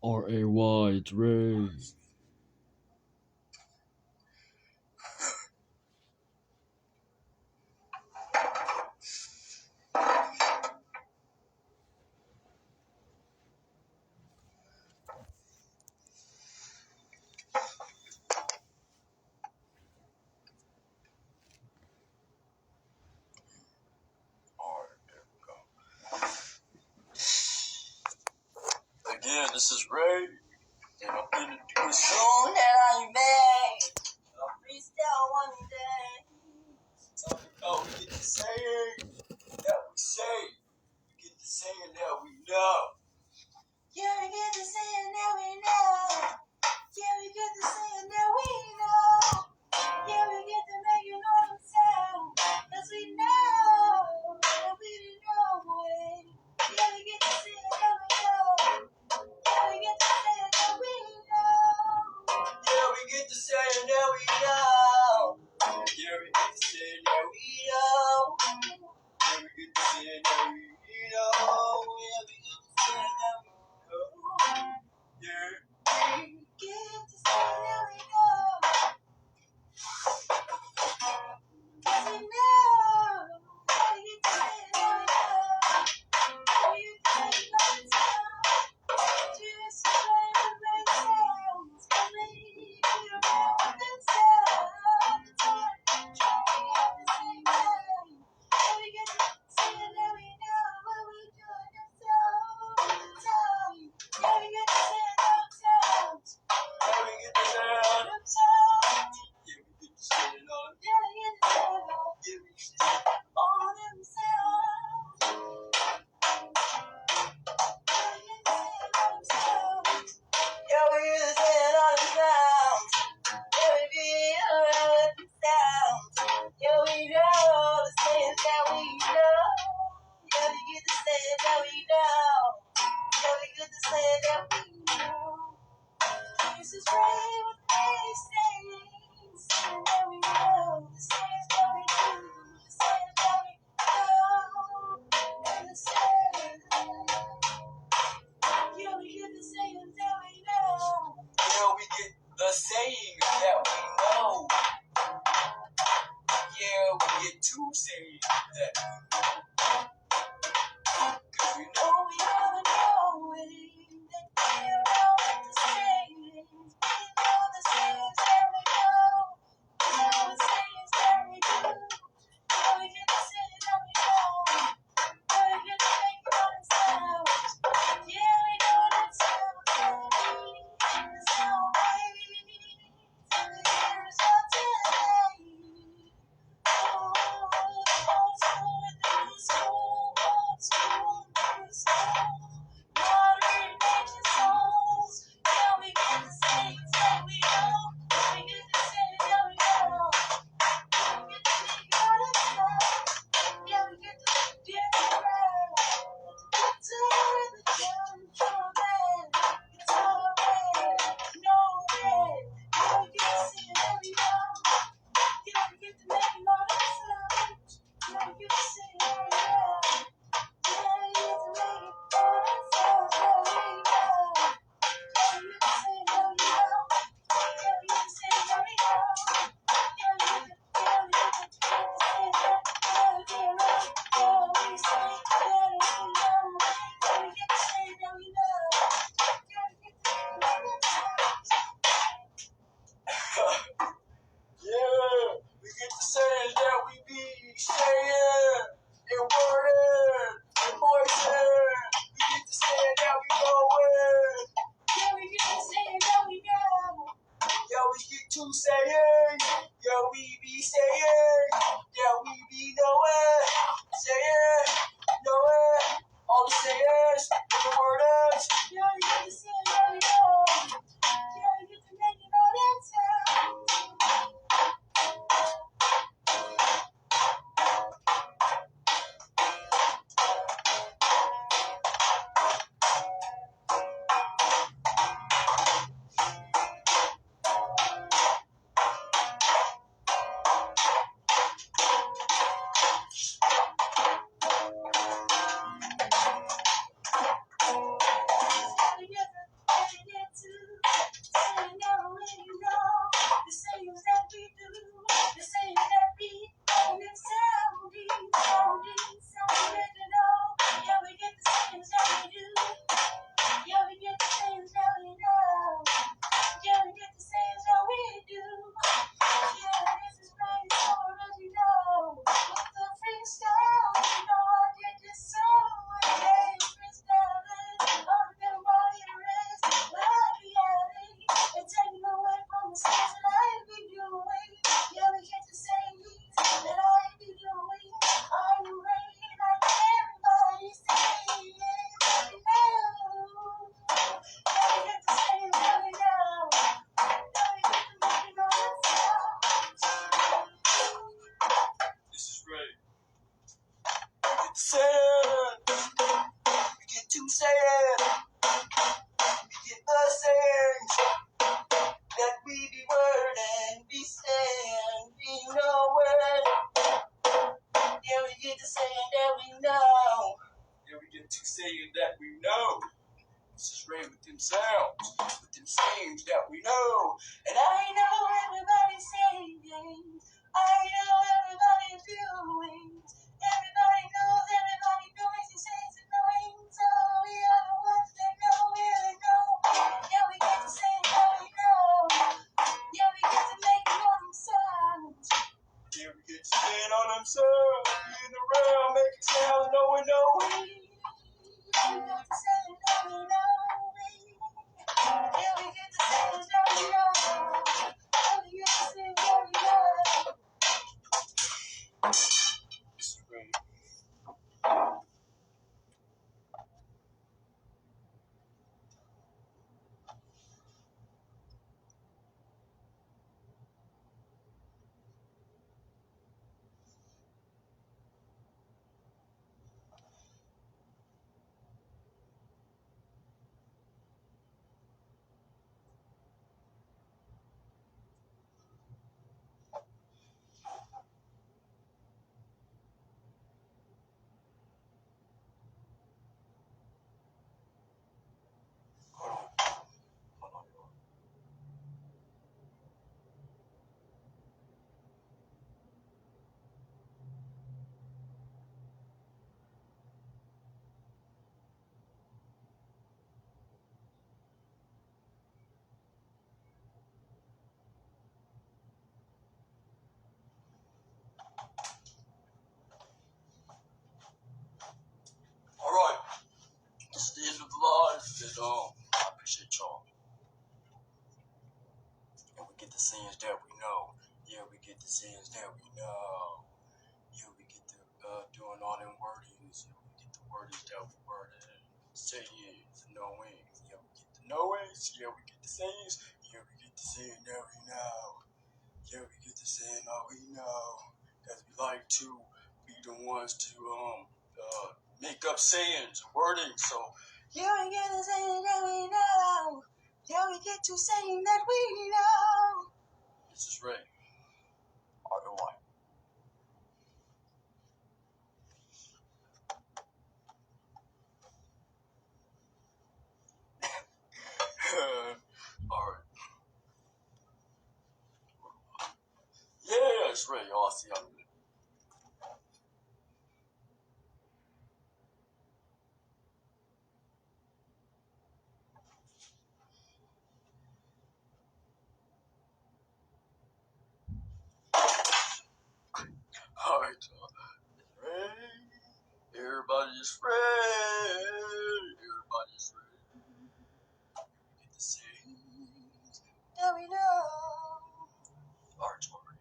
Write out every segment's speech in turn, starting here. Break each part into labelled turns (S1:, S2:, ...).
S1: R-A-Y, Ray.
S2: Again, this is Ray, and I'm gonna do a song that I made. A freestyle one day. Talk about we get the saying that we say. We get the saying that we know. Yeah, we get the saying that we know. Yeah, we get the saying that we know. Yeah, we get to make it all themselves. Cause we know that we didn't know it. Yeah, we get the saying that we know. Yeah, we get to saying that we know. Yeah, we get to saying that we know. Yeah, we get to saying that we know. Yeah, we get to saying that we know. Yeah, we get to saying that we know. Yeah, we get to saying that we know. 'Cause we know. Yeah, we get to saying that we know. Yeah, we get to saying that we know. Just trying to make sounds, believe you know the sound. It's hard to try at the same time. And we get to see it and we know what we're doing all the time. Yeah, we get to say those sounds. Yeah, we get to say them sounds. Yeah, we get to say it all. Yeah, we get to say it all. Yeah, we get to say all them sounds. Yeah, we get to say it all the sounds. Yeah, we get all the sounds. Yeah, we know the sayings that we know. Yeah, we get to say it that we know. Yeah, we get to say it that we know. This is Ray with these things that we know. The sayings that we do. The sayings that we know. And the sayings. Yeah, we get the sayings that we know. Yeah, we get the sayings that we know. Yeah, we get two sayings that we know. 'Cause we know we never know it. That we know the sayings. We know the sayings that we know. We know the sayings that we do. Yeah, we get the sayings that we know. Yeah, we get to make it all themselves. Yeah, we know that sound waves. The sound waves. And the air is hot today. Oh, old school with the new school. Old school with the new school. Modern ancient souls. Yeah, we get the sayings that we know. We get the sayings that we know. We get to make it all themselves. Yeah, we get to dance around. Guitar in the drum, trumpet, guitar red, no red. Yeah, we get to sing it every now. Yeah, we get to make it all ourselves. Yeah, we get to sing it every now. Yeah, we get to make it all ourselves every now. Yeah, we get to sing it every now. Yeah, we get to sing it every now. Yeah, we get to sing it every now. Yeah, we say that we know. Yeah, we get to say that we know. Yeah, we get to make it sound. Yeah, we get to say that we be saying and wording and voicing. We get to say that we know it. Yeah, we get to say that we know. Yeah, we get to saying. Yeah, we be saying. Yeah, we be knowing. Saying, knowing. All the sayers and the worders. Yeah, we get to say that we know. Yeah, we get to make it all that sound. get the sayings that we know. Yeah, we get the sayings that we know. Yeah, we get the doing all them wordings. Yeah, we get the wordings that we worded. Sayings, knowing. Yeah, we get the knowings. Yeah, we get the sayings. Yeah, we get the saying that we know. Yeah, we get the saying all we know. Cause we like to be the ones to make up sayings, wording. So yeah, we get the saying that we know. Yeah, we get to saying that we know. This is Ray. ROI. Alright. Yeah, it's Ray. Y'all see how alright, Ray. Everybody's Ray. Everybody's Ray. Get the sayings that we know. Alright, Ray.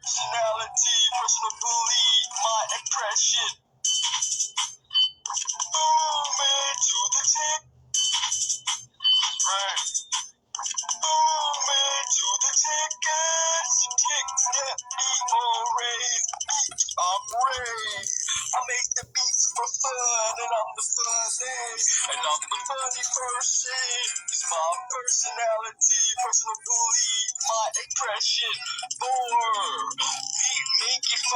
S2: Personality, personal belief, my impression. Moving to the tip. Right. Moving to the tickets. Tick, step, raise. I'm Ray. I make the beats for fun, and I'm the funny. And I'm the funny person. It's my personality, personal belief, my expression. Or make it fun.